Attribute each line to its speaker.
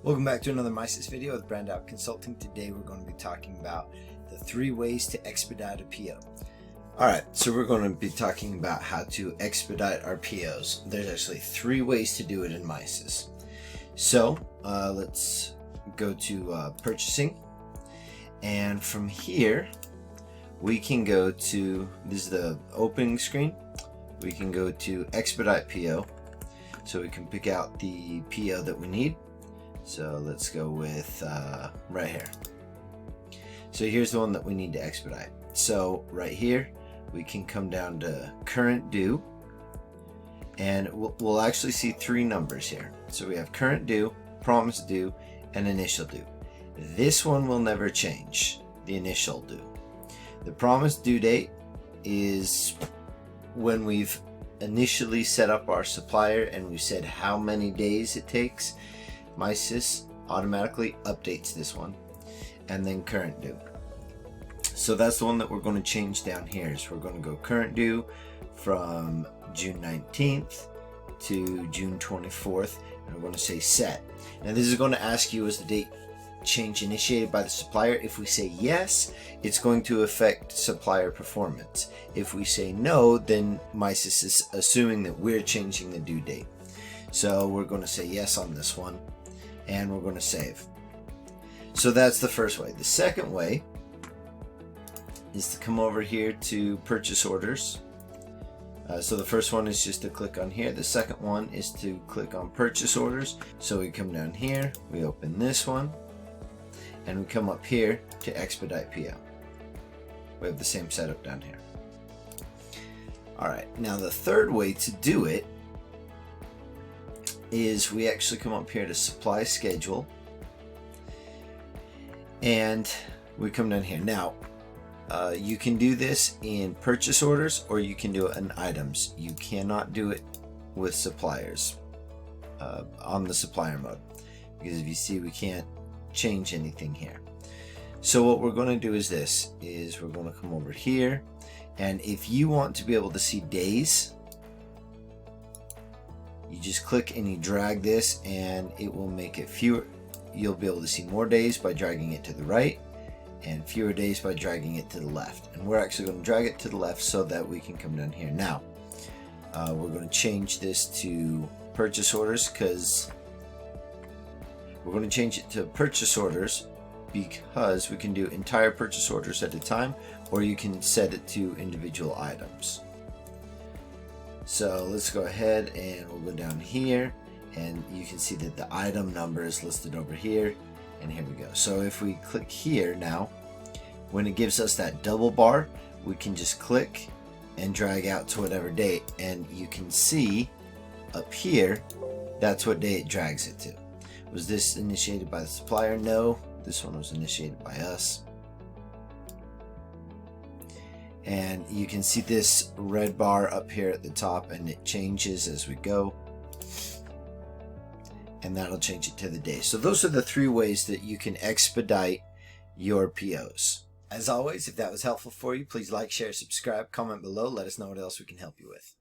Speaker 1: Welcome back to another MISys video with Brand Out Consulting. Today we're going to be talking about the 3 ways to expedite a PO. Alright, so we're going to be talking about how to expedite our POs. There's actually 3 ways to do it in MISys. So let's go to purchasing, and from here we can go to, this is the opening screen, we can go to expedite PO, so we can pick out the PO that we need. So let's go with right here. So here's the one that we need to expedite. So right here we can come down to current due, and we'll actually see 3 numbers here. So we have current due, promised due, and initial due. This one will never change, the initial due. The promised due date is when we've initially set up our supplier and we said how many days it takes. MISys automatically updates this one. And then current due. So that's the one that we're going to change down here. So we're going to go current due from June 19th to June 24th, and we're going to say set. Now this is going to ask you, is the date change initiated by the supplier? If we say yes, it's going to affect supplier performance. If we say no, then MISys is assuming that we're changing the due date. So we're going to say yes on this one, and we're going to save. So that's the first way. The second way is to come over here to purchase orders. So the first one is just to click on here. The second one is to click on purchase orders. So we come down here, we open this one, and we come up here to expedite PO. We have the same setup down here. Alright, now the third way to do it is we actually come up here to supply schedule, and we come down here. Now you can do this in purchase orders, or you can do it in items. You cannot do it with suppliers on the supplier mode, because if you see, we can't change anything here. So what we're going to do is this, is we're going to come over here, and if you want to be able to see days, you just click and you drag this, and it will make it fewer. You'll be able to see more days by dragging it to the right, and fewer days by dragging it to the left. And we're actually going to drag it to the left so that we can come down here. Now we're going to change this to purchase orders, because we're going to change it to purchase orders because we can do entire purchase orders at a time, or you can set it to individual items. So let's go ahead and we'll go down here, and you can see that the item number is listed over here, and here we go. So if we click here now, when it gives us that double bar, we can just click and drag out to whatever date, and you can see up here that's what day it drags it to. Was this initiated by the supplier? No, this one was initiated by us. And you can see this red bar up here at the top, and it changes as we go, and that'll change it to the day. So those are the 3 ways that you can expedite your POs. As always, if that was helpful for you, please like, share, subscribe, comment below, let us know what else we can help you with.